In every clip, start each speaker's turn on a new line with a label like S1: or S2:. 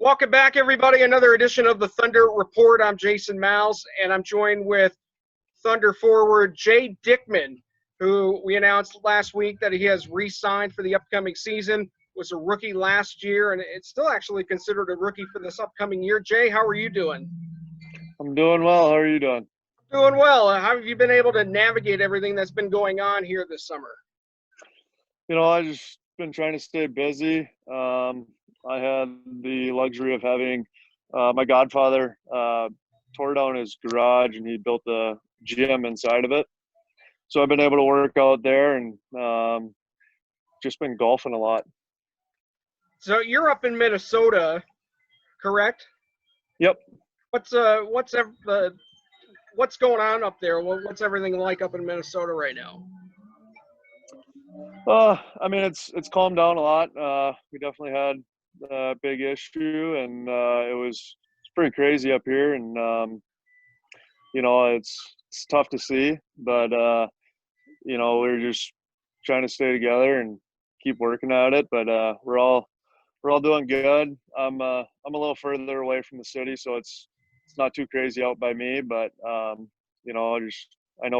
S1: Welcome back, everybody. Another edition of the Thunder Report. I'm Jason Miles, and I'm joined with Thunder forward Jay Dickman, who we announced last week that he has re-signed for the upcoming season. Was a rookie last year, and it's still actually considered a rookie for this upcoming year. Jay, how are you doing?
S2: I'm doing well. How are you doing?
S1: Doing well. How have you been able to navigate everything that's been going on here this summer?
S2: I just been trying to stay busy. I had the luxury of having my godfather tore down his garage and he built a gym inside of it. So I've been able to work out there and just been golfing a lot.
S1: So you're up in Minnesota, correct?
S2: Yep.
S1: What's going on up there? What's everything like up in Minnesota right now?
S2: It's calmed down a lot. We definitely had a big issue, and it's pretty crazy up here. And it's tough to see, but we're just trying to stay together and keep working at it. But we're all doing good. I'm a little further away from the city, so it's not too crazy out by me. But I know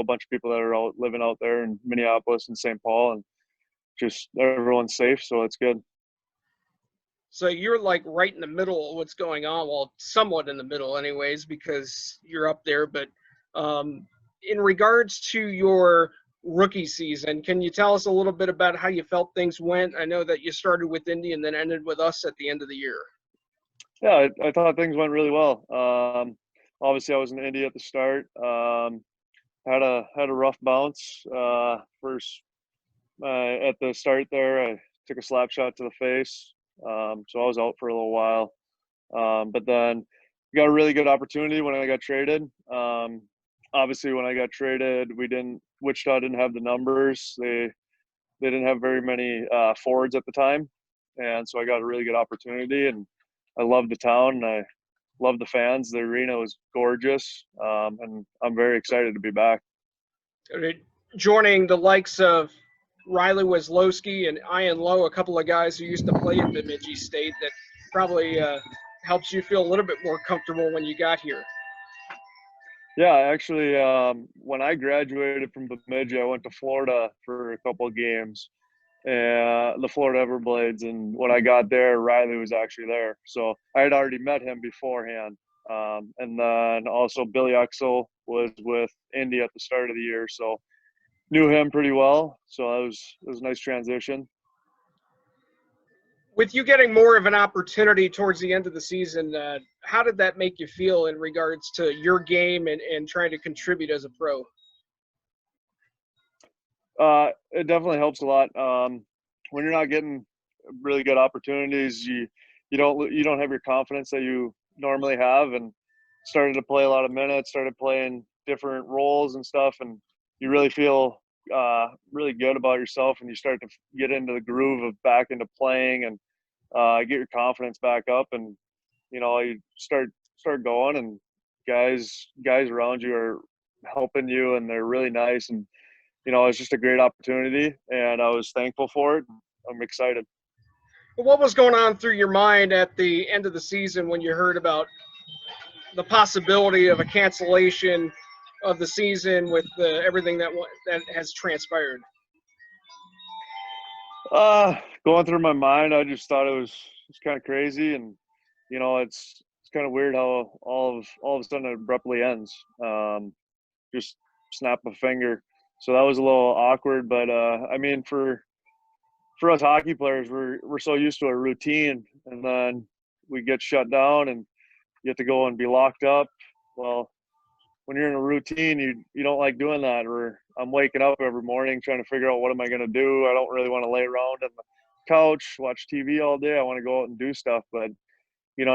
S2: a bunch of people that are living out there in Minneapolis and St. Paul, and just everyone's safe, so it's good.
S1: So you're like right in the middle of what's going on. Well, somewhat in the middle, anyways, because you're up there. But in regards to your rookie season, can you tell us a little bit about how you felt things went? I know that you started with Indy and then ended with us at the end of the year.
S2: Yeah, I thought things went really well. Obviously, I was in Indy at the start. Had a rough bounce first. At the start there, I took a slap shot to the face, so I was out for a little while. But then got a really good opportunity when I got traded. Obviously, when I got traded, Wichita didn't have the numbers. They didn't have very many forwards at the time, and so I got a really good opportunity. And I loved the town, and I loved the fans. The arena was gorgeous, and I'm very excited to be back.
S1: Joining the likes of Riley Weslowski and Ian Lowe, a couple of guys who used to play at Bemidji State, that probably helps you feel a little bit more comfortable when you got here.
S2: Yeah, actually, when I graduated from Bemidji, I went to Florida for a couple of games, the Florida Everblades. And when I got there, Riley was actually there. So I had already met him beforehand. And then also Billy Uxel was with Indy at the start of the year. So knew him pretty well, so it was a nice transition.
S1: With you getting more of an opportunity towards the end of the season, how did that make you feel in regards to your game and trying to contribute as a pro?
S2: It definitely helps a lot. When you're not getting really good opportunities, you don't have your confidence that you normally have, and started to play a lot of minutes, started playing different roles and stuff, and you really feel really good about yourself, and you start to get into the groove of back into playing, and get your confidence back up, and you start going, and guys around you are helping you, and they're really nice, and it's just a great opportunity, and I was thankful for it. I'm excited.
S1: What was going on through your mind at the end of the season when you heard about the possibility of a cancellation of the season with everything that has transpired?
S2: Going through my mind, I just thought it was kind of crazy, and it's kind of weird how all of a sudden it abruptly ends. Just snap a finger. So that was a little awkward, but for us hockey players, we're so used to a routine, and then we get shut down and you have to go and be locked up. Well, when you're in a routine, you don't like doing that. Or I'm waking up every morning trying to figure out what am I going to do. I don't really want to lay around on the couch, watch TV all day. I want to go out and do stuff, but you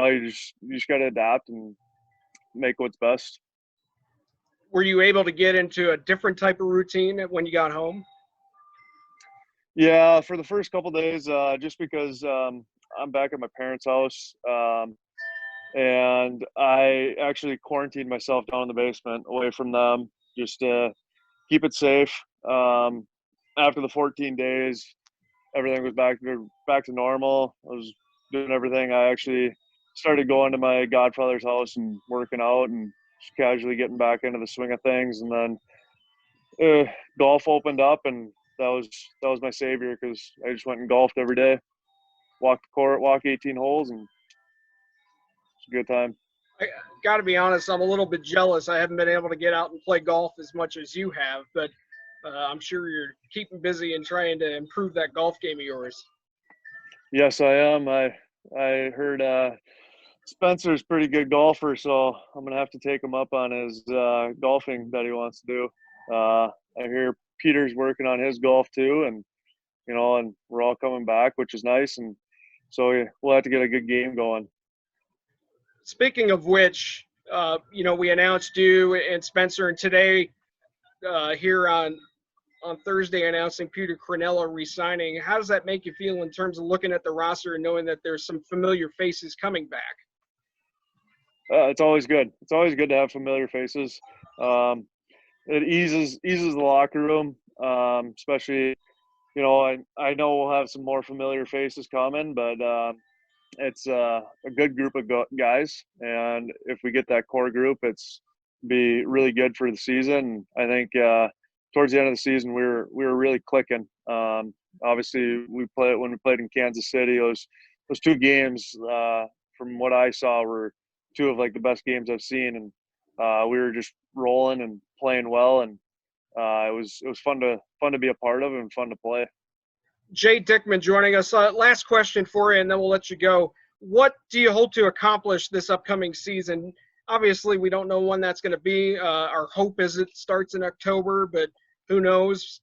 S2: just got to adapt and make what's best.
S1: Were you able to get into a different type of routine when you got home?
S2: Yeah, for the first couple of days, just because I'm back at my parents' house, and I actually quarantined myself down in the basement away from them, just to keep it safe. After the 14 days, everything was back to normal. I was doing everything. I actually started going to my godfather's house and working out and just casually getting back into the swing of things. And then golf opened up, and that was my savior, because I just went and golfed every day, walked the court, walked 18 holes, and it's a good time.
S1: I got to be honest, I'm a little bit jealous. I haven't been able to get out and play golf as much as you have, but I'm sure you're keeping busy and trying to improve that golf game of yours.
S2: Yes, I am. I heard Spencer's a pretty good golfer, so I'm gonna have to take him up on his golfing that he wants to do. I hear Peter's working on his golf too, and and we're all coming back, which is nice. And so we'll have to get a good game going.
S1: Speaking of which, we announced you and Spencer, and today here on Thursday announcing Peter Crinella re-signing. How does that make you feel in terms of looking at the roster and knowing that there's some familiar faces coming back?
S2: It's always good. It's always good to have familiar faces. It eases the locker room, especially, I know we'll have some more familiar faces coming, but it's a good group of guys, and if we get that core group, it's be really good for the season. I think towards the end of the season, we were really clicking. Obviously, when we played in Kansas City, those 2 games, from what I saw, were 2 of the best games I've seen, and we were just rolling and playing well, and it was fun to be a part of and fun to play.
S1: Jay Dickman joining us. Last question for you, and then we'll let you go. What do you hope to accomplish this upcoming season? Obviously, we don't know when that's going to be. Our hope is it starts in October, but who knows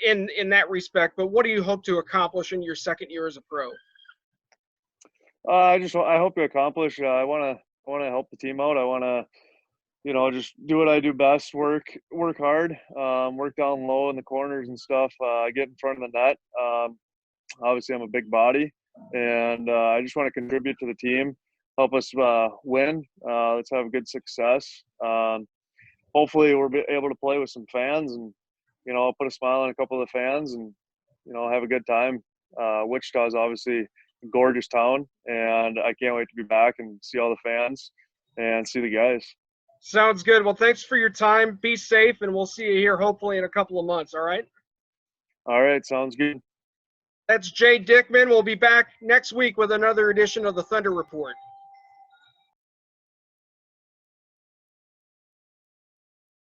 S1: in that respect. But what do you hope to accomplish in your second year as a pro?
S2: I hope to accomplish. I want to help the team out. I want to, just do what I do best. Work hard. Work down low in the corners and stuff. Get in front of the net. Obviously, I'm a big body, and I just want to contribute to the team. Help us win. Let's have good success. Hopefully, we'll be able to play with some fans, and I'll put a smile on a couple of the fans, and have a good time. Wichita is obviously a gorgeous town, and I can't wait to be back and see all the fans and see the guys.
S1: Sounds good. Well, thanks for your time. Be safe, and we'll see you here hopefully in a couple of months. All right.
S2: All right. Sounds good.
S1: That's Jay Dickman. We'll be back next week with another edition of the Thunder Report.